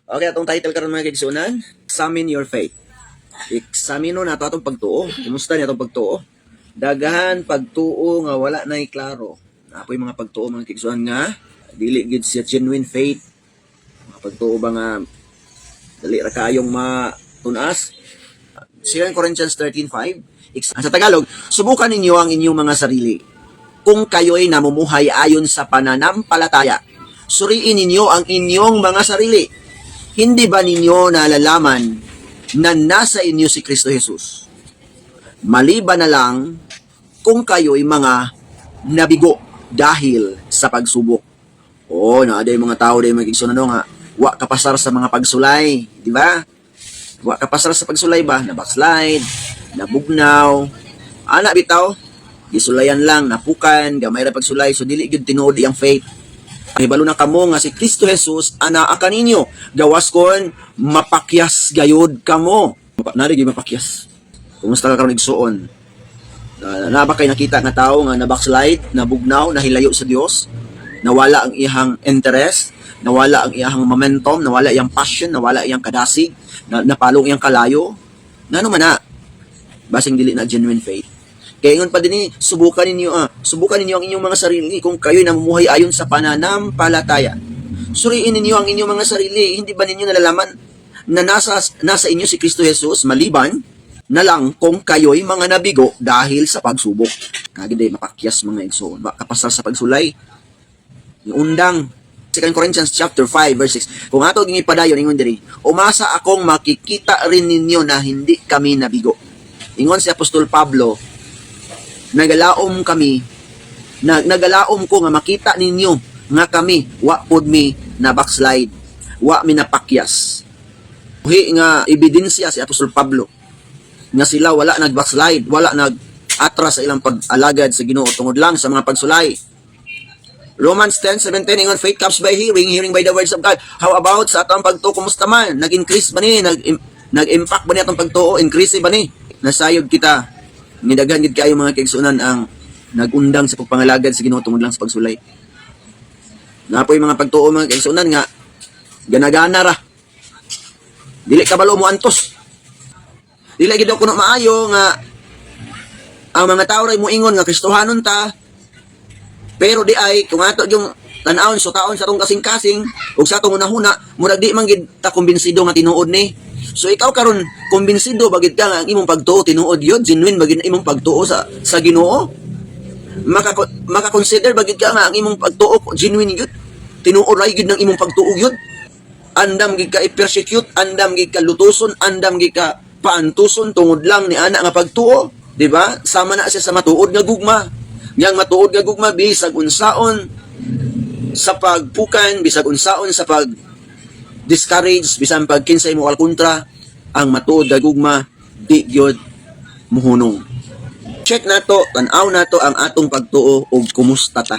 Okay, atong title karon mga kigsunan, Examine Your Faith. Eksamino na atong pagtuo. Kumusta niya atong pagtuo? Dagahan pagtuo nga wala nay klaro. Apoy mga pagtuo mga kigsunan nga dili gid siya genuine faith. Mga pagtuo ba nga dali ra kayong matunas. 2 Corinthians 13:5. Sa Tagalog, subukan ninyo ang inyong mga sarili. Kung kayo'y namumuhay ayon sa pananampalataya, suriin ninyo ang inyong mga sarili. Hindi ba ninyo nalalaman na nasa inyo si Kristo Jesus? Maliban na lang kung kayo'y mga nabigo dahil sa pagsubok. Oo, naaday mga tao day magigsunan nga, wa kapasar sa mga pagsulay, di ba? Wa kapasar sa pagsulay ba? Na backslide, nabugnaw, ana bitaw, gisulayan lang, napukan, gamay ra pagsulay, so dili gyud tinuod iyang faith. Mahibalo na kamo nga si Kristo Jesus anaa kaninyo, gawas kon mapakyas gayud kamo. Nari gyud mapakyas. Kumusta ka karon igsuon? Na ba kay nakita nga tawo nga na-backslide, nabugnaw, nahilayo sa Dios, nawala ang iyang interest, nawala ang iyang momentum, nawala iyang passion, nawala iyang kadasig, napalong iyang kalayo. Ngano man na? Basing dili na genuine faith. Kaya ngon pa din subukan ninyo ang inyong mga sarili kung kayo'y namumuhay ayon sa pananampalataya. Suriin ninyo ang inyong mga sarili, hindi ba ninyo nalalaman na nasa inyo si Kristo Jesus maliban na lang kung kayo'y mga nabigo dahil sa pagsubok. Kagiday mapakyas mga igsoon, ba kapasar sa pagsulay. Yung undang 2 Corinthians chapter 5 verse 6. Kung ato ging ipadayon ingon diri, umasa akong makikita rin ninyo na hindi kami nabigo. Ingon si Apostol Pablo, nagalaom ko nga makita ninyo nga kami wa pod mi na backslide, wa mi napakyas. Buhi nga ebidensya si Apostol Pablo nga sila wala nag-backslide, wala nag-atras sa ilang pag-alagad sa Ginoo tungod lang sa mga pagsulay. Romans 10:17 ingon, faith comes by hearing, hearing by the words of God. How about sa atong pagtuo, kumusta man? Nag-increase ba ni? Nag-impact ba ni atong pagtuo? Increase ba ni? Nasayod kita. Nidaghan gid kayo mga kaigsunan ang nagundang sa pagpangalagad sa Ginoo tungod lang sa pagsulay. Napoy mga pagtuo mga kaigsunan nga ganagana ra. Dili kabalo mo antos. Dili gid kuno maayo nga ang mga tawo ray moingon nga Kristohanon ta. Pero di ay kung ato yung tan-awon so taon sa atong kasing-kasing ug sa atong hunahuna murag di man gid ta kumbinsido nga tinuod ni. So ikaw karon kumbinsido bagid ka nga ang imong pagtuo tinuod yun, genuine bagid na imong pagtuo sa Ginoo. Maka-consider bagid ka nga ang imong pagtuo genuine yun. Tinuod ray gid ng imong pagtuo yun. Andam gid ka i-persecute, andam gid ka lutuson, andam gid ka paantuson tungod lang ni ana nga pagtuo, di ba? Sama na siya sa matuod nga gugma. Yang matuod nga gugma bisag unsaon sa pagpukan, bisag unsaon sa pag discourage, bisan pag kinsay mo kontra, ang matuod nga gugma di gyud muhunong. Check nato, tan-aw nato ang atong pagtuo og kumusta ta.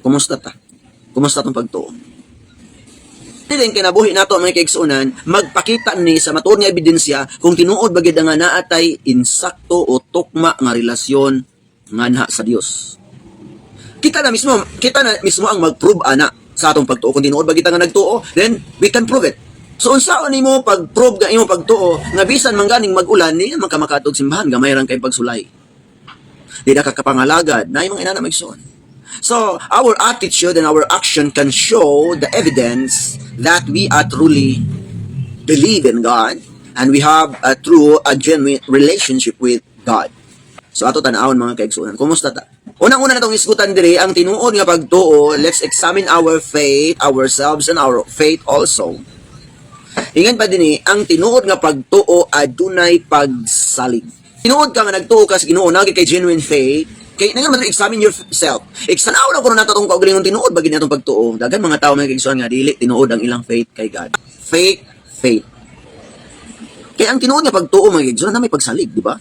Kumusta ta? Kumusta atong pagtuo? Diling kinabuhi nato mga kaigsunan, magpakita ni sa matuod nga ebidensya kung tinuod ba gid nga naatay insakto o tukma nga relasyon nga na sa Dios. Kita na mismo ang mag-prove ana sa atong pagtuo. Kung tinuod ba kita nga nagtuo, then we can prove it. So unsaon nimo pag-prove nga imong pagtuo nga bisan man ganing mag-ulan ni man ka makatog simbahan gamay ra kay pagsulay. Di na kakapangalagad na imong inana magsuon. So our attitude and our action can show the evidence that we are truly believe in God and we have a genuine relationship with God. So ato tan-awon mga kaigsunan, kumusta ta? Unang-una natong isgutan diri ang tinuod nga pagtuo. Let's examine our faith, ourselves, and our faith also. Ingon pa dinhi, ang tinuod nga pagtuo adunay pagsalig. Tinuod ka nga nagtuo ka sa Ginoo, nagay kay genuine faith. Kay nga man examine yourself. Eksanaw lang kuno nato tong kaugalingon tinuod bagid natong pagtuo. Dagan mga tawo mga kaigsunan nga dili tinuod ang ilang faith kay God. Faith. Kay ang tinuod nga pagtuo mga kaigsunan na may pagsalig, di ba?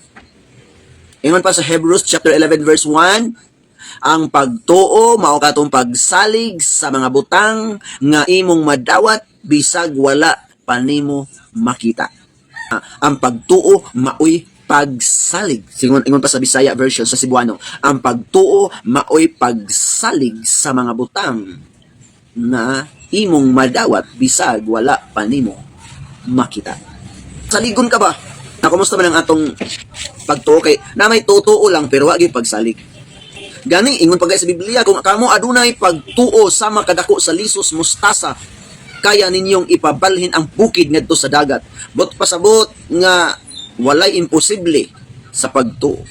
Ingon pa sa Hebrews chapter 11 verse 1, ang pagtuo mao katong pagsalig sa mga butang nga imong madawat bisag wala pa nimo makita. Ang pagtuo maoy pagsalig. Ingon pa sa Bisaya version sa Cebuano, ang pagtuo maoy pagsalig sa mga butang na imong madawat bisag wala pa nimo makita. Saligon ka ba? Na kumusta man ang atong pagtuo kay na may totoo lang pero wagi pagsalig. Gani ingon pa sa Biblia kung kamo adunay pagtuo sama kadako sa lisos mustasa kaya ninyong ipabalhin ang bukid ngadto sa dagat. But pasabot nga walay imposible sa pagtuo.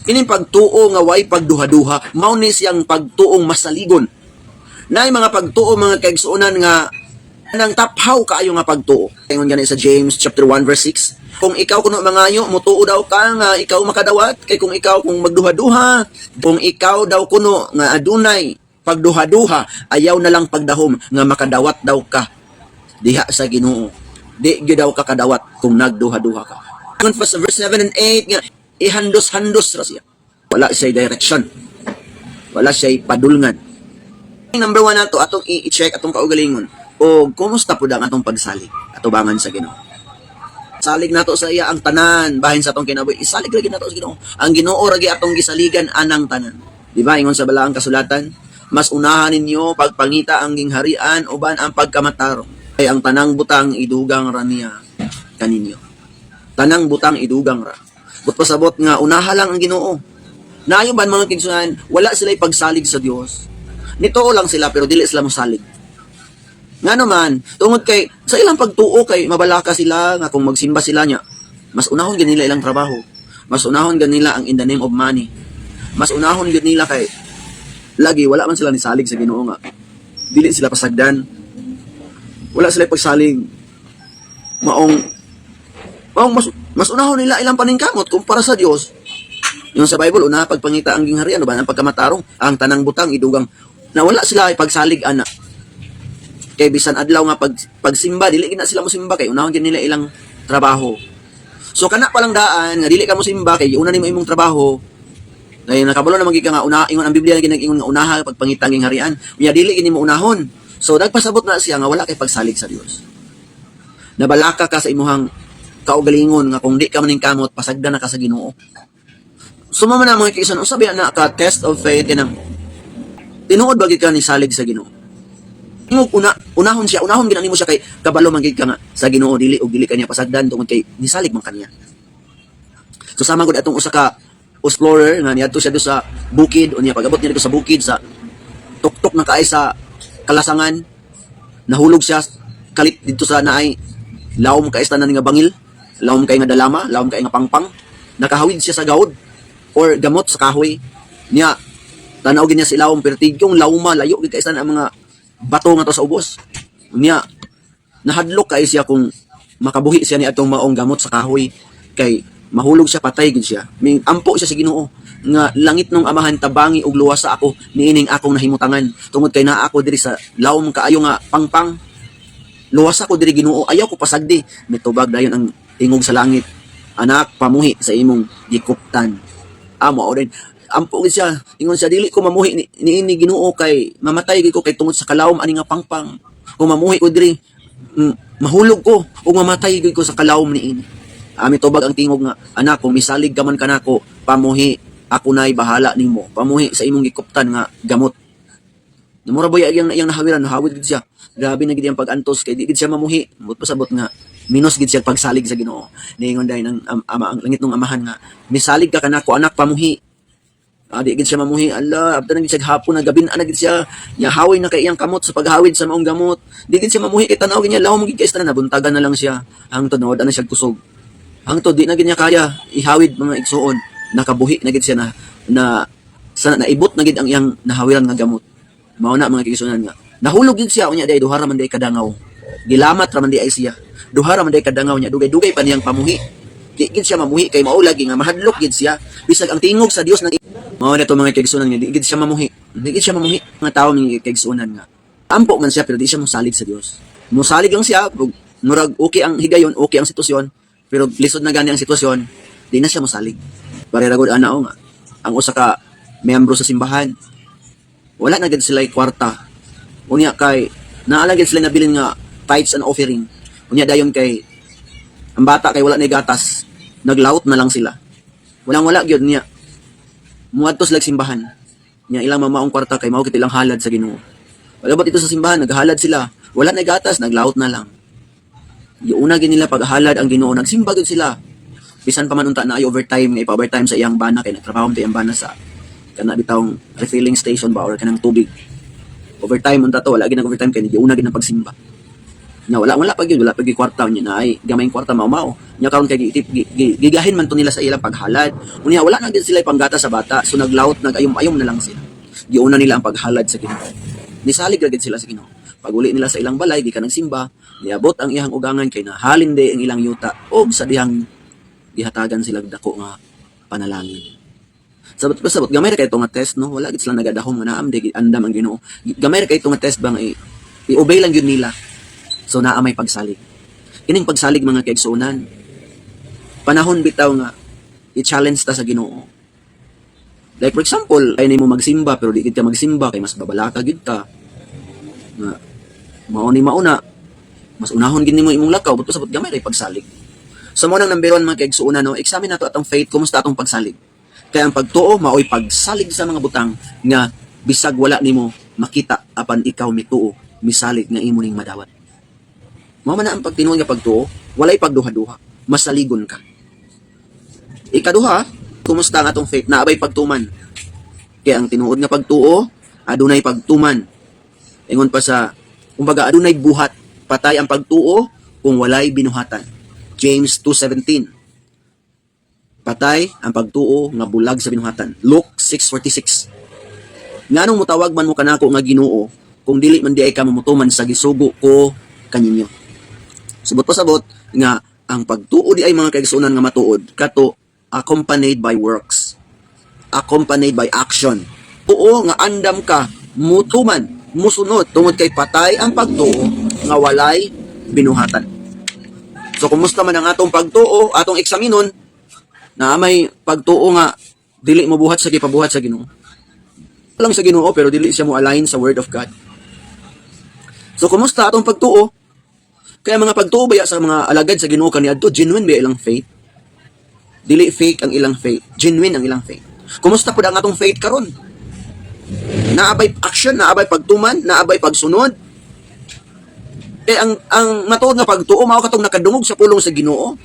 Kining pagtuo nga way pagduha-duha mao ni siyang pagtuong masaligon. Naay mga pagtuo mga kaigsuonan nga nang taphaw kaayo nga pagtuo. Ingon gani sa James chapter 1 verse 6. Kung ikaw kuno mangayo, mutuo daw ka nga ikaw makadawat. Kay kung ikaw kung magduha-duha, kung ikaw daw kuno nga adunay pagduha-duha, ayaw na lang pagdahom nga makadawat daw ka diha sa Ginoo. Di gyud daw ka kadawat kung nagduha-duha ka. Kung pa sa verse 7 and 8 nga ihandos-handos ra siya. Wala siya direction. Wala siya padulngan. Number 1 nato atong i-check atong kaugalingon. O kumusta pud ang atong pagsalig atubangan sa Ginoo. Salig nato sa iya ang tanan bahin sa atong kinabuhi. Isalig lagi nato sa Ginoo. Ang Ginoo ra gi atong gisaligan anang tanan. Di ba ingon sa balaang kasulatan, mas unahan ninyo pagpangita ang gingharian uban ang pagkamataro. Ay ang tanang butang idugang ra niya kaninyo. Tanang butang idugang ra. But pasabot nga unaha lang ang Ginoo. Naayo ban mga kinsuhan, wala sila pagsalig sa Dios. Nitoo lang sila pero dili sila mosalig. Nga naman, tungod kay sa ilang pagtuo kay mabalaka sila nga kung magsimba sila niya, mas unahon gid nila ilang trabaho. Mas unahon gid nila ang in the name of money. Mas unahon gid nila kay lagi wala man sila ni salig sa Ginoo nga. Dili sila pasagdan. Wala sila pagsalig. Maong mas unahon nila ilang paningkamot kumpara sa Dios. Yung sa Bible una pagpangita ang gingharian ba ang pagkamatarong, ang tanang butang idugang na wala sila pagsalig ana. Kay bisan adlaw nga pagsimba dili gid na sila mosimba kay unahon gid nila ilang trabaho. So kana pa lang daan nga dili ka mosimba kay una nimo imong trabaho. Kay nakabalo na magig ka nga una ingon ang Biblia ginag-ingon nga unaha pagpangitang gingharian. Unya dili gid nimo unahon. So nagpasabot na siya nga wala kay pagsalig sa Dios. Nabalaka ka sa imuhang kaugalingon nga kung di ka maning kamot pasagdan na ka sa Ginoo. Sumama na mga kaisan usabi na ka test of faith kanang tinuod ba gid ka ni salig sa Ginoo. Unahon ginani mo siya kay kabalo man gid ka nga sa Ginoo dili og dili kaniya pasagdan tungod kay nisalig man kaniya. So sama gud atong usa ka explorer nga niadto siya do sa bukid unya pag-abot niya dito sa bukid sa tuktok na kaay sa kalasangan nahulog siya kalit dito sa naay lawom kay tanan nga bangil, lawom kay nga dalama, lawom kay nga pangpang, nakahawid siya sa gawod or gamot sa kahoy niya tanaw gid niya si lawom pero tigyong lawma layo gid kay tanan ang mga bato nga to sa ubos. Unya nahadlok kay siya kung makabuhi siya ni atong maong gamot sa kahoy kay mahulog siya patay gid siya. Ming ampo siya sa Ginoo nga langit nung amahan tabangi og luwasa ako niining akong nahimutangan tungod kay naa ako diri sa lawom kaayo nga pangpang. Luwasa ko diri Ginoo ayaw ko pasagdi. Mitubag dayon ang tingog sa langit. Anak pamuhi sa imong gikuptan. Amo oren ampo gid siya ingon siya dili ko mamuhi ni Ginoo kay mamatay gid ko kay tungod sa kalawom ani nga pangpang kung mamuhi ko diri mahulog ko ug mamatay gid ko sa kalawom niini. Ami tubag ang tingog nga anak kung misalig ka man kanako pamuhi ako nay bahala nimo pamuhi sa imong gikuptan nga gamot. Namura boy ang iyang nahawiran nahawid gid siya. Grabe na gid ang pag-antos kay di gid siya mamuhi but pasabot nga minus gid siya pagsalig sa Ginoo. Niingon dayon ang ama ang langit ng amahan nga misalig ka kanako anak pamuhi. Di gid siya mamuhi. Allah, abta na gid siya hapon na gabi na gid siya. Nya haway na kay iyang kamot sa paghawid sa maong gamot. Di gid siya mamuhi kay tanaw gid niya lawom gid kay istra nabuntagan na lang siya. Hangtod nawad na siya kusog. Hangtod di na gid niya kaya ihawid mga igsuon. Nakabuhi na gid siya na naibot na gid ang iyang nahawiran nga gamot. Mao na mga kigsunan nga. Nahulog gid siya unya day duha ra man day kadangaw. Gilamat ra man day ay siya. Duha ra man day kadangaw niya dugay-dugay pa niyang pamuhi. Di gid siya mamuhi kay mao lagi nga mahadlok gid siya. Bisag ang tingog sa Dios nang mao na to mga kaigsunan nga di gid siya mamuhi. Di gid siya mamuhi nga tawo mga kaigsunan nga. Ampo man siya pero di siya mosalig sa Dios. Mosalig lang siya murag okay ang higayon, okay ang sitwasyon, pero lisod na gani ang sitwasyon, di na siya mosalig. Parera gud ana nga. Ang usa ka miyembro sa simbahan wala na gid sila kwarta. Unya kay naala gid sila nabilin nga tithes and offering. Unya dayon kay ang bata kay wala na gatas, naglaut na lang sila. Walang-wala gyud niya. Muadto sila simbahan. Nya ilang mamaong kwarta kay mao kit ilang halad sa Ginoo. Pagabot ito sa simbahan, naghalad sila. Wala na gatas, naglawot na lang. Yung una gid nila paghalad ang Ginoo, nagsimba gid sila. Bisan pa man unta na ay overtime nga ipa-overtime sa iyang bana kay nagtrabaho sa iyang bana sa kana bitawng refilling station ba or kanang tubig. Overtime unta to, wala gid nag overtime kay di una gid ng pagsimba. Nya wala pa gyud kwarta niya na ay gamayng kwarta mao-mao. Nya karon kay gigahin man to nila sa ilang paghalad. Unya wala na gid sila panggata sa bata, so naglawot nagayom-ayom na lang sila. Giuna nila ang paghalad sa Ginoo. Nisalig ra gid sila sa Ginoo. Pag uli nila sa ilang balay, di ka nagsimba, niabot ang iyang ugangan kay nahalin de ang ilang yuta o sa dihang gihatagan sila dako nga panalangin. Sabot gamay ra kay nga test no, wala gid sila nagadahom nga naam di andam ang Ginoo. Gamay ra kay nga test bang i-obey lang yun nila. So naa may pagsalig. Kining pagsalig mga kaigsunan. Panahon bitaw nga i-challenge ta sa Ginoo. Like for example, ay nimo magsimba pero di gid ka magsimba kay mas babalaka gid ka. Nga mao ni mauna mas unahon gid nimo imong lakaw buto sabot gamay ra pagsalig. So mo nang number 1 mga kaigsunan no, examine nato atong faith, kumusta atong pagsalig. Kaya ang pagtuo maoy pagsalig sa mga butang nga bisag wala nimo makita apan ikaw mituo, misalig nga imo ning madawat. Mao man ang pagtinuod nga pagtuo, walay pagduha-duha, masaligon ka. Ikaduha, kumusta ang atong faith, naabay pagtuman. Kaya ang tinuod nga pagtuo, adunay pagtuman. Ingon pa sa kumbaga adunay buhat, patay ang pagtuo kung walay binuhatan. James 2:17. Patay ang pagtuo nga bulag sa binuhatan. Luke 6:46. Nganong mutawag man mo kanako nga Ginoo kung dili man di ay ka mamutuman sa gisugo ko kaninyo. Subot pa sabot nga ang pagtuo di ay mga kaigsunan nga matuod kato accompanied by works. Accompanied by action. Tuo nga andam ka mutuman, musunod tungod kay patay ang pagtuo nga walay binuhatan. So, kumusta man ang atong pagtuo, atong eksaminon, na may pagtuo nga, dili mo buhat sa gipabuhat sa Ginoo. Lang sa Ginoo, pero dili siya mo align sa Word of God. So, kumusta atong pagtuo? Kaya mga pagtuo baya sa mga alagad sa Ginoo kaniadto, genuine ba ilang faith? Dili fake ang ilang faith, genuine ang ilang faith. Kumusta pud ang atong faith karon? Naabay action, naabay pagtuman, naabay pagsunod. Ang matuod nga pagtuo mao katong nakadungog sa pulong sa Ginoo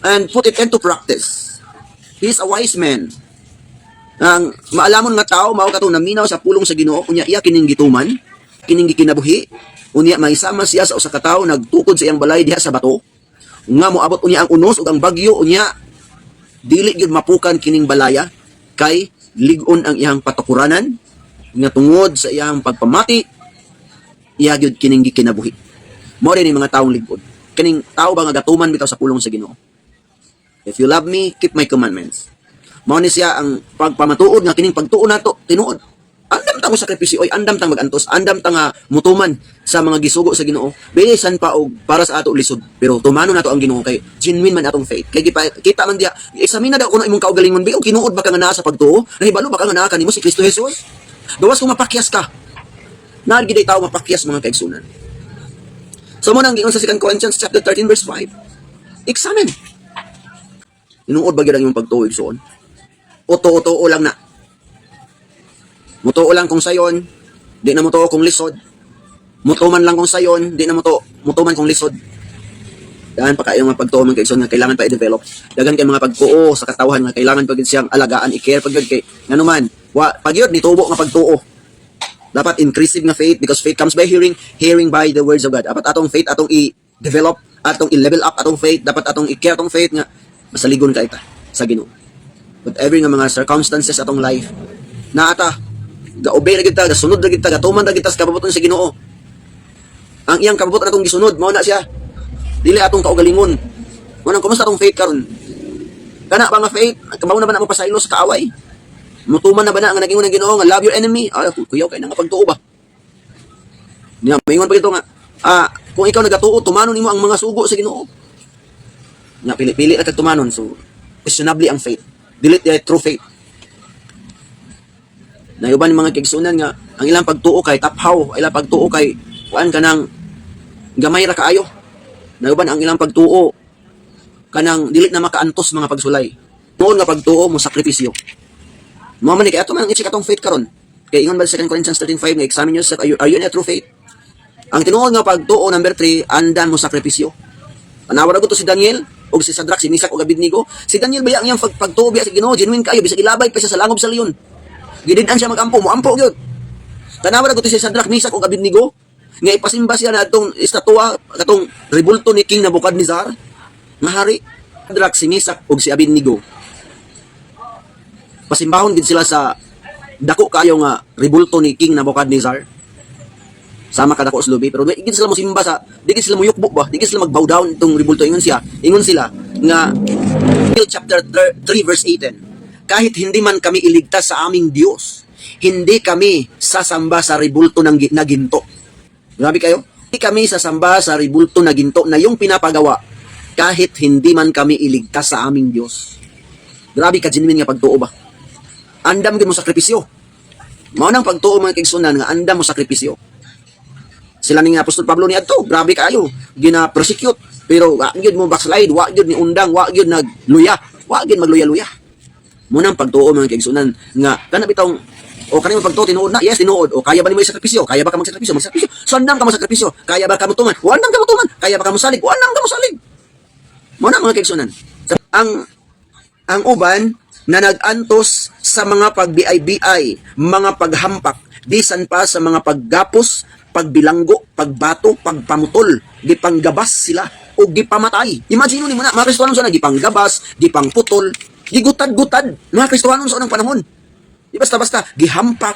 and put it into practice. He is a wise man. Ang maalamon nga tao mao katong naminaw sa pulong sa Ginoo unya iya kining gituman, kining gikinabuhi, unya maisama siya sa usa ka tawo nagtukod sa iyang balay diha sa bato. Nga moabot unya ang unos ug ang bagyo unya dili gyud mapukan kining balaya kay lig-on ang iyang patukuranan nga tungod sa iyang pagpamati iya gyud kining gikinabuhi. Mao rin mga taong ligod. Kining tao ba nga gatuman bitaw sa pulong sa Ginoo. If you love me, keep my commandments. Mao ni siya ang pagpamatuod nga kining pagtuo nato tinuod. Andam ta mo sakripisyo oy, andam ta magantos, andam ta nga mutuman sa mga gisugo sa Ginoo. Bisan pa og para sa ato lisod. Pero tumano nato ang Ginoo kay genuine man atong faith. Kay kita man dia, examine na daw kuno imong kaugalingon bi og tinuod ba ka nga naa sa pagtuo? Nahibalo ba ka nga naa kanimo si Kristo Jesus? Gawas kung mapakyas ka. Naagid ay tao mapakyas mga kaigsunan. So mo nang giingon sa 2 Corinthians chapter 13 verse 5. Examine. Inuod ba gyud ang imong pagtuo igsoon? Uto-uto lang na. Mutuo lang kung sayon, di na mutuo kung lisod. Mutuman lang kung sayon, di na mutuman kung lisod. Dahan pa kayo mga pagtuo mga kaigsoon nga kailangan pa i-develop. Dagan kay mga pagtuo sa katawhan nga kailangan pa gyud siyang alagaan, i-care pa gyud kay nganuman. Pag yun nitubo nga pagtuo. Dapat increasing na faith because faith comes by hearing, hearing by the words of God. Dapat atong faith atong i-develop, atong i-level up atong faith, dapat atong i-care atong faith nga masaligon ka ita sa Ginoo. Whatever nga mga circumstances atong life, na ata ga-obey na kita, gasunod na kita, gatuman na kita sa kapabuton sa Ginoo. Ang iyang kapabuton atong gisunod, mao na siya. Dili atong kaugalingon. Mo nang kumusta atong faith karon? Kana ba nga faith, kabaw na ba na mo pasaylo sa kaaway? Mutuman na ba na ang naging unang Ginoo nga love your enemy? Kuyaw kay na nga pagtuo ba? Niya, maingon pa ito nga, kung ikaw nagatuo, tumanon nimo ang mga sugo sa Ginoo. Niya, pili-pili at tumanon. So, questionably ang faith. Delete the true faith. Nayuban ng mga kaigsunan nga, ang ilang pagtuo kay taphaw, ilang pagtuo kay kuan kanang gamay ra kaayo. Nayuban ang ilang pagtuo kanang dili na makaantos mga pagsulay. Noon nga pagtuo mo sakripisyo. Mo man kay ato man i-check atong faith karon. Kaya ingon ba sa 2 Corinthians 13:5 nga examine yourself, are you in a true faith? Ang tinuod nga pagtuo number 3, andan mo sakripisyo. Panawara ko to si Daniel o si Sadrak, si Misak o Abednego. Si Daniel baya ang pagtuo biya sa Ginoo, genuine kayo bisag ilabay pa siya sa langob sa leon. Gididan siya magampo, mo ampo gyud. Panawara ko to si Sadrak, Misak o Abednego nga ipasimba siya na atong estatwa katong rebulto ni King Nebuchadnezzar nga hari. Sadrak, si Misak o si Abednego. Pasimbahon gid sila sa dako kayo nga rebulto ni King Nebuchadnezzar. Sama ka dako sa lubi, pero di sila mo simba sa, di sila mo yukbo ba, di sila mag-bow down itong rebulto. Ingon sila nga chapter 3 verse 18, kahit hindi man kami iligtas sa aming Diyos, hindi kami sasamba sa rebulto na ginto. Grabe kayo, hindi kami sasamba sa rebulto na ginto na yung pinapagawa kahit hindi man kami iligtas sa aming Diyos. Grabe ka, genuine nga pagtuo ba? Andam gyud mo sakripisyo. Mao nang pagtuo mga kaigsunan nga andam mo sakripisyo. Sila ni Apostol Pablo ni adto, grabe kayo, gina-persecute, pero wa gyud mo backslide, wa gyud ni undang, wa gyud nagluya, wa gyud magluya-luya. Mo nang pagtuo mga kaigsunan nga kana bitong o kanimo pagtuo tinuod na, yes tinuod, o kaya ba nimo sakripisyo, kaya ba ka magsakripisyo, so andam ka magsakripisyo, kaya ba ka mutuman, o andam ka mutuman, kaya ba ka mosalig, o andam ka mosalig. Mo na mga kaigsunan. Ang uban na nag-antos sa mga pagbiay-biay, mga paghampak, bisan pa sa mga paggapos, pagbilanggo, pagbato, pagpamutol, gipanggabas sila o gipamatay. Imagine mo na, mga Kristohanon sa gipanggabas, gipangputol, gigutad-gutad, mga Kristohanon sa unang panahon. Di basta-basta, gihampak,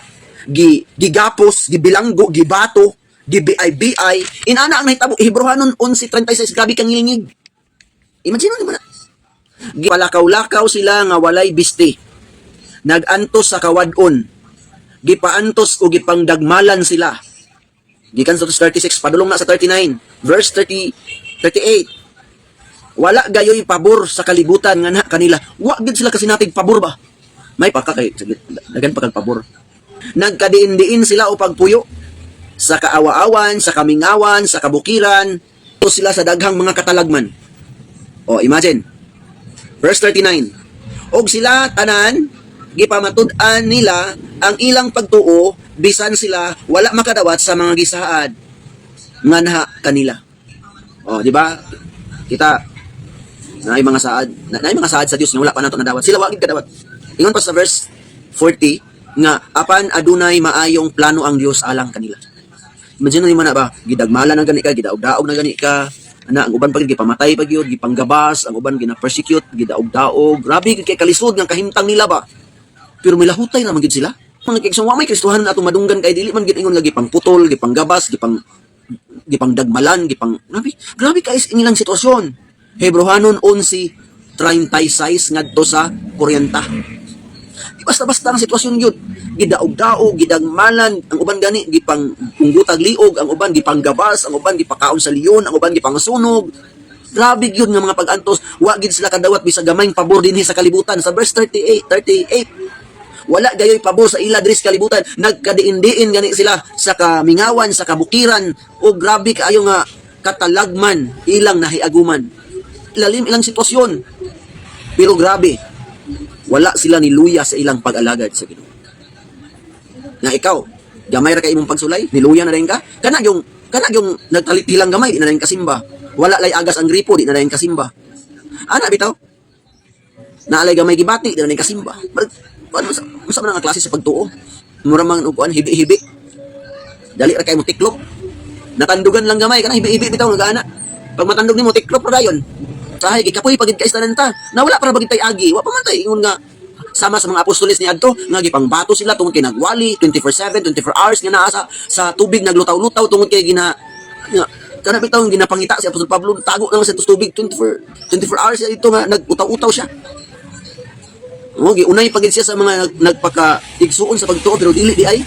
gigapos, gibilanggo, gibato, gibiay-biay. Inana ang nahitabo, Hebrehanon 11:36, grabe kang ngilingig. Imagine mo na. Gipalakaw-lakaw sila nga walay bisti. Nagantos sa kawadon. Gipaantos o gipangdagmalan sila. Gikan sa 36, padulong na sa 39, verse 38. Wala gayoy pabor sa kalibutan nga na kanila. Wa gid sila kasi natig pabor ba? May paka kay dagan pa kag pabor. Nagkadiin-diin sila o pagpuyo sa kaawa-awan, sa kamingawan, sa kabukiran, o sila sa daghang mga katalagman. O imagine. Verse 39. Og sila tanan gipamatud-an nila ang ilang pagtuo bisan sila wala makadawat sa mga gisaad nga naha kanila. Oh, di ba? Kita na mga saad, na mga saad sa Dios nga wala pa nato nadawat. Sila wa gid kadawat. Ingon pa sa verse 40 nga apan adunay maayong plano ang Dios alang kanila. Imagine mo na ba, gidagmalan ang gani ka, gidaog-daog na gani ka, ana ang uban pag gipamatay pag yun, gipanggabas, ang uban gina-persecute, gidaog-daog. Grabe kay kalisod nga kahimtang nila ba. Pero may lahutay naman gid sila. Mga kaigsunan, wa may Kristohanon ato madunggan kay dili man gid ingon nga gipangputol, gipanggabas, gipangdagmalan, grabe ka is inilang sitwasyon. Hebrehanon 11:36 ngadto sa 40. Di basta-basta ang sitwasyon yun. Gidaog-daog, gidagmalan, ang uban gani gipanggutag liog, ang uban gipanggabas, ang uban gipakaon sa leon, ang uban gipangasunog. Grabe yun nga mga pag-antos, wa gid sila kadawat bisag gamayng pabor dinhi sa kalibutan. Sa verse 38. Wala gayoy pabor sa ila diri sa kalibutan, nagkadiin-diin gani sila sa kamingawan, sa kabukiran, o grabe kaayo nga katalagman ilang nahiaguman. Lalim ilang sitwasyon. Pero grabe, wala sila niluya sa ilang pag-alagad sa Ginoo. Nga ikaw, gamay ra kay imong pagsulay, niluya na rin ka. Kana yung nagtalitilang gamay, di na rin kasimba. Wala lay agas ang gripo, di na rin kasimba. Ana bitaw? Naalay gamay gibati, di na rin kasimba. Masa man ang klase sa pagtuo? Mura man upuan, hibi-hibi. Dali ra kay mo tiklop. Natandugan lang gamay, kana hibi-hibi bitaw nagaana. Pag matandog nimo tiklop ra dayon. Sahay gikapoy pagid kay tanan ta. Nawala para bagid tay agi. Wa pa man tay ingon nga sama sa mga apostoles ni adto nga gipangbato sila tungod kay nagwali 24/7, 24 hours nga naa sa tubig naglutaw-lutaw tungod kay kana bitaw ginapangita si Apostol Pablo tago naman sa tubig 24 hours ito nga nagutaw-utaw siya. Unay pagid siya sa mga nagpaka-igsuon sa pagtuo pero dili di ay.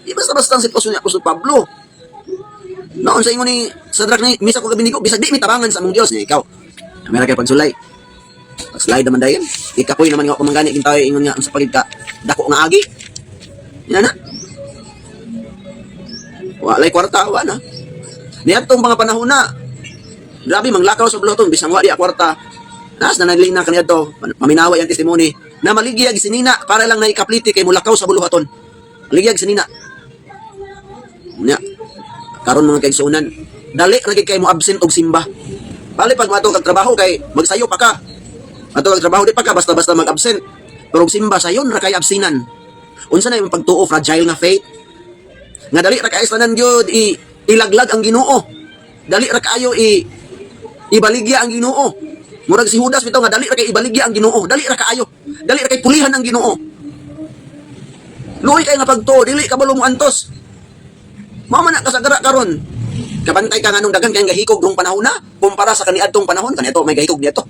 Di basta-basta ang sitwasyon ni Apostol Pablo. Noon sa ingon ni Sadrak ni Misak ug Abednego bisag di mitabangan sa among Dios ni ikaw. Kamera kay pagsulay. Pag-slide naman dayon. Ikapoy naman nga kumanggani kintayo ingon nga sa pagid ka dako nga agi. Yan na. Walay kwarta wa na. Niadtong mga panahon na. Grabe manglakaw sa buluton bisang wa di kwarta. Nas na naglina kaniadto paminawa yang testimony na maligya gisinina para lang naikapliti kay mulakaw sa buluhaton. liyag sinina. Nya, karon mga kaigsunan, dali ra gid kay mo absent og simba. Bali pag mato kag trabaho kay magsayo pa ka. Mato kag trabaho di pa ka basta-basta mag-absent. Pero og simba sayon ra kay absinan. Unsa na yung pagtuo fragile nga faith? Nga dali ra kay tanan gyud ilaglag ang Ginoo. Dali ra kayo ibaligya ang Ginoo. Murag si Judas bitaw nga dali ra kay ibaligya ang Ginoo. Dali ra kaayo. Dali ra kay pulihan ang Ginoo. Luoy kay nga pagtuo, dili ka balo mo antos. Mao man kasagara karon. Kabantay ka nganong dagan kay gahikog dong panahon na kumpara sa kaniadtong panahon kaniadto may gahikog dito.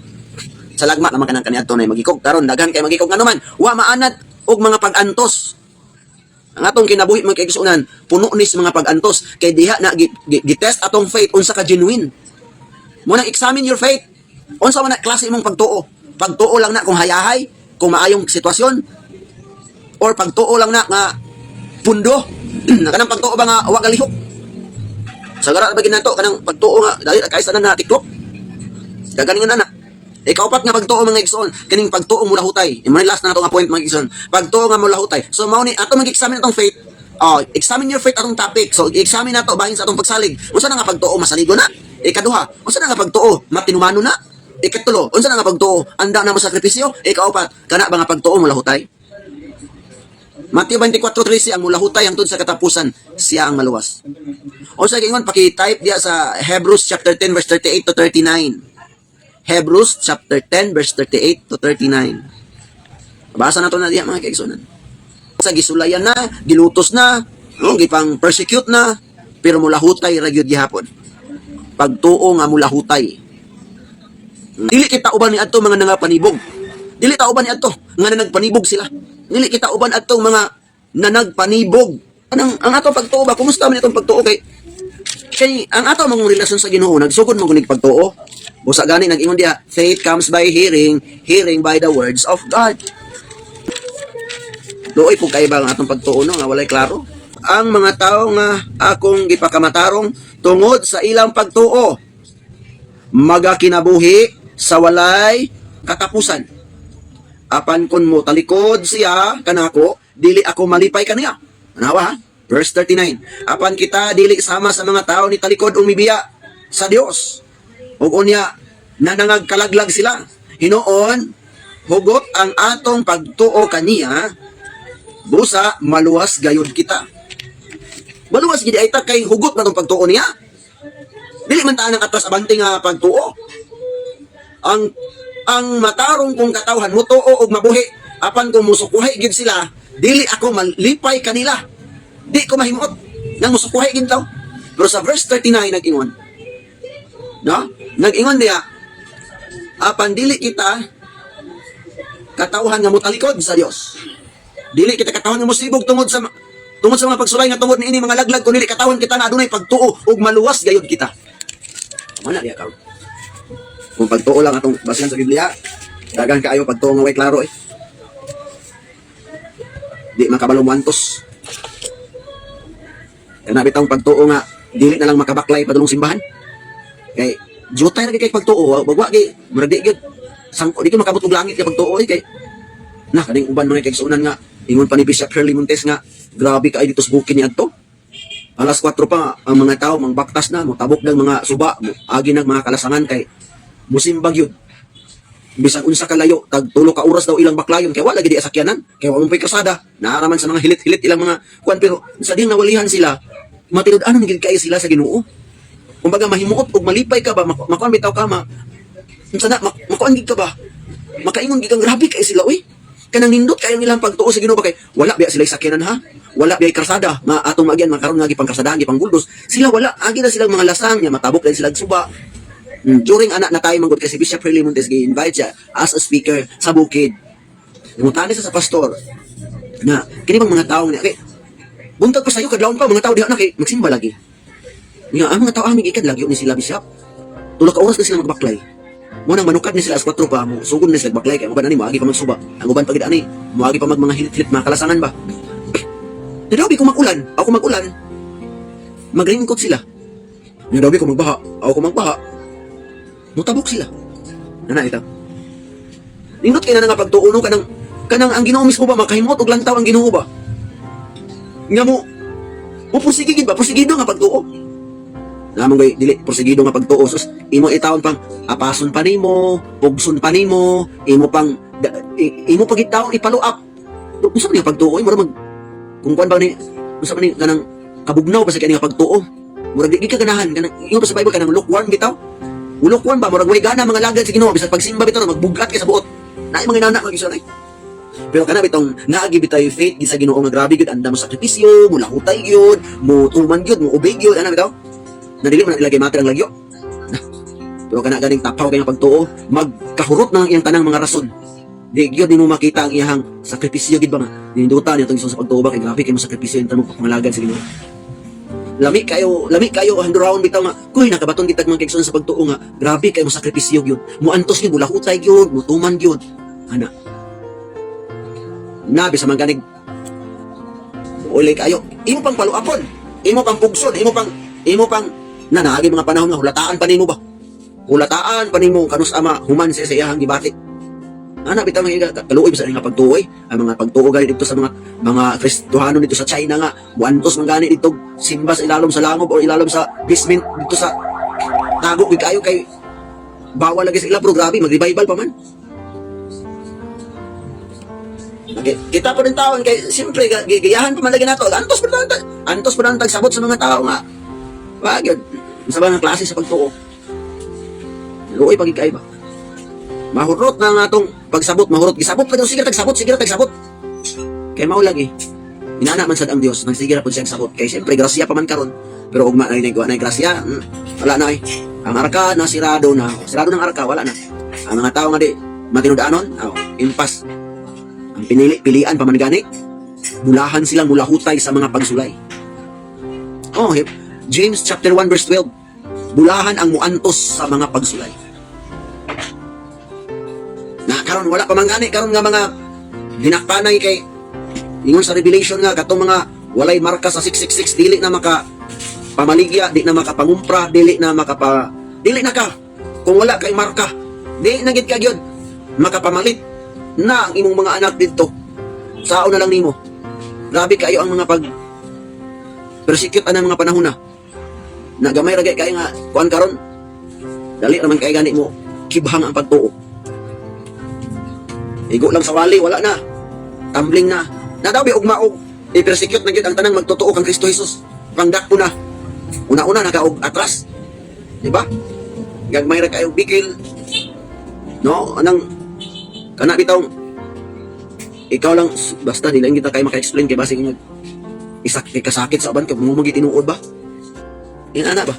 Sa lagma naman kanang kaniadto na magikog karon dagan kay magikog nganuman. Wa maanat og mga pag-antos. Ang atong kinabuhi mga kaigsunan, puno nis mga pag-antos kay diha na gitest atong faith unsa ka genuine. Mo na examine your faith. Unsa man na klase imong pagtuo? Pagtuo lang na kung hayahay, kung maayong sitwasyon, or pagtuo lang na nga pundo. Kanang pagtuo ba nga wa galihok? Sagara ba ginato kanang pagtuo nga dali kaysa na TikTok. Kaganing na na. Ikaw pat nga pagtuo mga igsoon, kaning pagtuo mula hutay. Imo ni last na nato nga point mga igsoon. Pagtuo nga mula hutay. So mao ni ato mag-examine atong faith. Examine your faith atong topic. So examine nato bahin sa atong pagsalig. Unsa na nga pagtuo masaligo na? Ikaduha, unsa na nga pagtuo matinumano na? Ikatulo, unsa na nga pagtuo anda na mo sakripisyo? Ikaapat, kana ba nga pagtuo mula hutay? Mateo 24:13 ang mula hutay hangtod sa katapusan, siya ang maluwas. Unsa gingon paki-type diya sa Hebrews chapter 10 verse 38 to 39. Hebrews chapter 10 verse 38 to 39. Basa na to na diya mga kaigsunan. Sa gisulayan na, gilutos na, no, gipang persecute na, pero mula hutay ra gyud gihapon. Pagtuo nga mula hutay. Dili kita uban ni adto mga nangapanibog. Dili ta uban ni adto nga nanagpanibog sila. Dili kita uban adto mga nanagpanibog. Ang ato pagtuo ba kumusta man itong pagtuo kay ang ato mong relasyon sa Ginoo nagsugod mo kunig pagtuo. Busa gani nag-ingon diha, faith comes by hearing, hearing by the words of God. Luoy po kay ba ang atong pagtuo no nga walay klaro. Ang mga tao nga akong gipakamatarong tungod sa ilang pagtuo magakinabuhi sa walay katapusan. Apan kun mo talikod siya kanako, dili ako malipay kaniya. Anawa ha? Verse 39. Apan kita dili sama sa mga tao ni talikod umibiya sa Dios. Ug unya nanangagkalaglag sila. Hinuon hugot ang atong pagtuo kaniya busa maluwas gayud kita. Maluwas gid ay ta kay hugot na tong pagtuo niya. Dili man ta nang atras abante nga pagtuo. Ang matarong kong katawhan mutuo og mabuhi apan kung musukuhay gid sila dili ako malipay kanila. Di ko mahimuot nang musukuhay gid taw. Pero sa verse 39 nag-ingon. No? Nag-ingon diya apan dili kita katawhan nga mutalikod sa Dios. Dili kita katawhan nga musibog tungod sa mga pagsulay nga tungod niini mga laglag kun dili katawhan kita nga adunay pagtuo ug maluwas gayud kita. Mana diya karon? Kung pagtuo lang atong basehan sa Biblia, dagan kaayo pagtuo nga way klaro eh. Di makabalo mo antos. Kana bitong pagtuo nga dili na lang makabaklay padulong simbahan. Kay jutay ra kay pagtuo, bagwa kay murag di gyud sangko di ko makabot og langit kay pagtuo kay na kaning uban mga kaigsunan nga ingon pa ni Bishop Shirley Montes nga grabe ka dito sa bukid ni adto. Alas 4 pa ang mga tao mangbaktas na mo tabok ng mga suba, mo agi ng mga kalasangan kay musimbag yun. Bisan unsa kalayo tag 3 ka oras daw ilang baklayon kay wala gid sakyanan, kay wala pay kasada, naaraman sa mga hilit-hilit ilang mga kuan pero sa ding nawalihan sila, matinud-anon gid kay sila sa Ginoo. Kumbaga mahimuot ug malipay ka ba, makuan bitaw ka unsa na makuan gid ka ba? Makaingon gid kang grabe kay sila oy. Kanang nindot kay ilang pagtuo sa Ginoo ba kay wala biya sila sakyanan ha. Wala biya kasada, atong magyan makaron nga gipang kasadahan gipang guldos. Sila wala agi na sila mga lasang nya matabok din sila suba. During anak na tayo manggod kasi Bishop Shirley Montes gi-invite siya as a speaker sa bukid. Ngutani sa pastor na kini bang mga tao niya kay buntag pa sayo kadlawon pa mga tao diha na kay magsimba lagi. Nga ang mga tao amig ikad lagi ni sila Bishop. 3 ka oras na sila magbaklay. Mo nang manukad ni sila as 4 pa mo sugod ni sila magbaklay kay mo ani moagi pa magsuba. Ang uban pagid ani moagi pa mga hilit-hilit mga kalasangan ba. Nadabi ko magulan, ako magulan. Magringkot sila. Nadabi ko magbaha, ako magbaha. Mutabok sila. Nana ito. Nindot kay na nga pagtuuno kanang ang Ginoo mismo ba makahimot og lantaw ang Ginoo ba? nga mo pursige gid ba, porsigido nga pagtuo. Namang gay dili porsigido nga pagtuo, sus imo itaon pang apason pa nimo, pugson pa nimo, imo pang imo pagitaon ipaluap. Unsa man yung pagtuo? Mura mag kung kuan ba ni unsa man ni kanang kabugnaw pa sa kani nga pagtuo. Murag di ka ganahan kanang iyo pa sa Bible kanang lukewarm bitaw. Lukewarm ba murag way gana mga lagad sa Ginoo bisan pagsimba bitaw magbugat ka sa buot. Naay mga inana magisunay. Pero kana bitong naagi bitay faith gi sa Ginoo nga grabe gyud anda mo sakripisyo, mo lahutay gyud, mo tuman gyud, mo ubig gyud ana bitaw. Nadili man ilagay mater ang lagyo. Pero kana ganing tapaw kay nga pagtuo, magkahurot na ang iyang tanang mga rason. Di gyud nimo makita ang iyang sakripisyo gid ba nga. Ninduta niya tong sa pagtuo ba kay grabe kay mo sakripisyo enta mo pangalagan sa Ginoo. Lami kayo handuraon bitaw nga. Kuy nakabaton kitag mga kigsuon sa pagtuo nga. Grabe kay mo sakripisyo gyud. Mo antos gyud, lahutay gyud, mo tuman gyud. Ana. Nabi sa mangganig. Uli kayo. Imo pang paluapon. Imo pang pugson, imo pang nanagi mga panahon nga hulataan pa nimo ba? Hulataan pa nimo kanus ama human sa iyang gibati. Ana bitaw mga kaluoy sa nga pagtuoy, ang mga pagtuo gani dito sa mga Kristohano dito sa China nga, muantos man gani dito simba sa ilalom sa langob o ilalom sa basement dito sa tago gid kayo kay bawal lagi sa ila pero grabe mag-revival pa man. Okay. Kita pa rin tao kay siyempre gigayahan pa man lagi nato. Antos pa lang tagsabot sa mga tao nga. Wag yun. Sa mga klase sa pagtuo. Luoy pag ikay ba? Mahurot na nga itong pagsabot, mahurot. Gisabot pa daw, sige tagsabot. Kaya maulagi. Inana man sad ang Dios, nang sige na po siyang sabot. Kaya siyempre, grasya pa man karon. Pero ugma na yung grasya, wala na eh. Ang arka na sirado ng arka, wala na. Ang mga tao nga di, matinudanon, impas. Ang pilian pa man gani, bulahan silang mulahutay sa mga pagsulay. James chapter 1 verse 12. Bulahan ang muantos sa mga pagsulay. Na karon wala pa man gani karon nga mga dinakpanay kay ingon sa Revelation nga katong mga walay marka sa 666 dili na maka pamaligya, di na makapangumpra, dili na ka kung wala kay marka, di na gid ka gyud makapamalit na ang imong mga anak didto. Sao na lang nimo. Grabe kayo ang mga persecute anang mga panahon na gamay ra kay nga kuan karon dali naman kay gani mo kibhang ang pagtuo. Igo lang sa wali wala na, tumbling na daw ugmaog i-persecute na gyud ang tanang magtotoo kang Kristo Jesus. Pangdakpo na una nakaog atras, di ba? Gagmay ra kayo bikil no anang kana bitaw ikaw lang basta di lang kita kay maka-explain kay basi nga kasakit sa uban kay mumugit tinuod ba? Ana ba?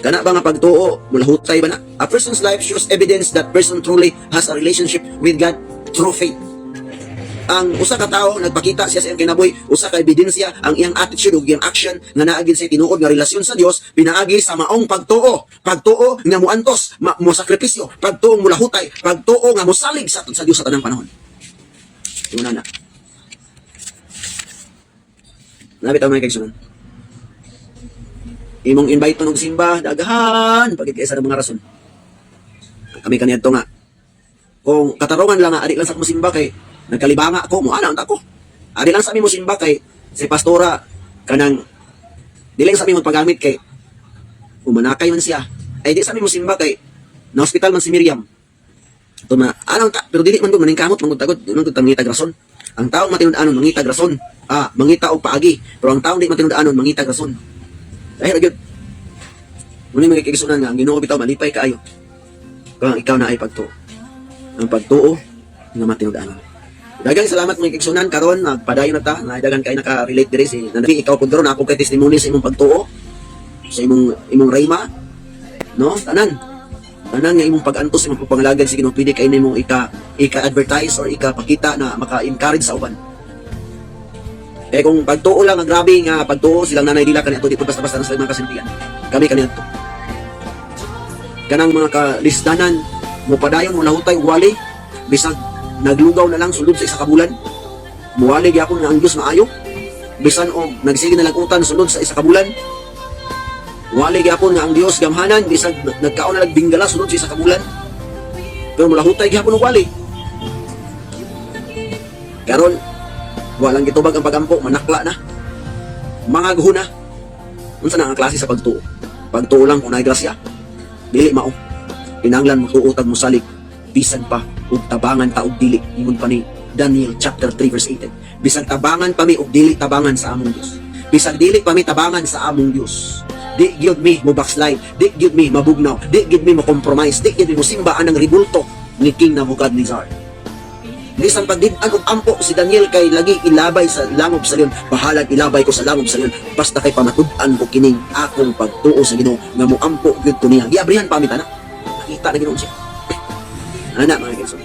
Kana ba nga pagtuo, mulahutay ba na? A person's life shows evidence that person truly has a relationship with God through faith. Ang usa ka tawo nagpakita siya sa iyang kinabuhi, usa ka ebidensya ang iyang attitude ug iyang action nga naagid sa tinuod nga relasyon sa Dios pinaagi sa maong pagtuo. Pagtuo nga muantos, mo sakripisyo, pagtuo mulahutay, pagtuo nga mosalig sa Dios sa tanang panahon. Una na. Nabitaw may kaigsunan. Imong invite og simba daghan pagit kaysa ng mga rason. Kami kaniadto nga kung katarungan lang nga adi lang sa musimba kay nagkalibanga ako mo ana unta ko. Adi lang sa mi musimba kay si pastora kanang dili lang sa mi magpagamit kay umanakay man siya. Ay di sa mi musimba kay na hospital man si Miriam. Ito na ana unta pero dili man gud maningkamot man gud tagod man gud mangitag rason. Ang taong matinud-anon mangitag rason. Mangita og paagi. Pero ang taong di matinud-anon mangitag rason. Dahil agad, muna yung magkikisunan nga, ang Ginoo bitaw, malipay kaayo. Kung ikaw na ay pagtuo. Ang pagtuo, nga matinud-anon. Dagang salamat mga kiksunan, karon nagpadayon na ta, dagang kayo naka-relate diri si Nanabi, ikaw po doon, ako kay testimony sa imong pagtuo, sa imong rayma, no? Tanan nga imong pag-antos, imong pagpangalagan, sige no, pwede kayo na imong ika-advertise or ika-pakita na maka-encourage sa uban. Eh kung pagtuo lang ang grabe nga pagtuo silang nanay dila kanito dito basta-basta na sa mga kasintihan. Kami kanito. Kanang mga kalisdanan mo padayon mo lahutay wali bisag naglugaw na lang sulod sa isa ka bulan. Muwali gyapon nga ang Dios maayo. Bisan og nagsige na lagutan sulod sa isa ka bulan. Wali gyapon nga ang Dios gamhanan bisag nagkaon na nagbingala sulod sa isa ka bulan. Pero mulahutay gyapon og wali. Karon Walang gitubag ang pagampo, manakla na. Mga guhuna. Unsa na ang klase sa pagtuo? Pagtuo lang kung naay grasya. Dili mao. Kinahanglan mo tuotag mo salig bisan pa ug tabangan ta og dili ingon pa ni Daniel chapter 3 verse 18. Bisan tabangan pa mi og dili tabangan sa among Dios. Bisan dili pa mi tabangan sa among Dios. Di gyud mi mo backslide, di gyud mi mabugnaw, di gyud mi mo compromise, di gyud mi mo simbaan ang ribulto ni King Nebuchadnezzar. Bisan pagdid-an og ampo si Daniel kay lagi ilabay sa langob sa leon, bahalag ilabay ko sa langob sa leon, basta kay pamatud-an ko kining akong pagtuo sa Ginoo nga mo ampo gyud ko niya. Giabrihan pa mi ta na. Nakita na Ginoo siya. Ana mga kaibigan.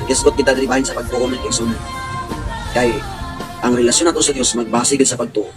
Kisgot kita diri bahin sa pagtuo ng kaibigan. Kay ang relasyon nato sa Dios magbase gid sa pagtuo.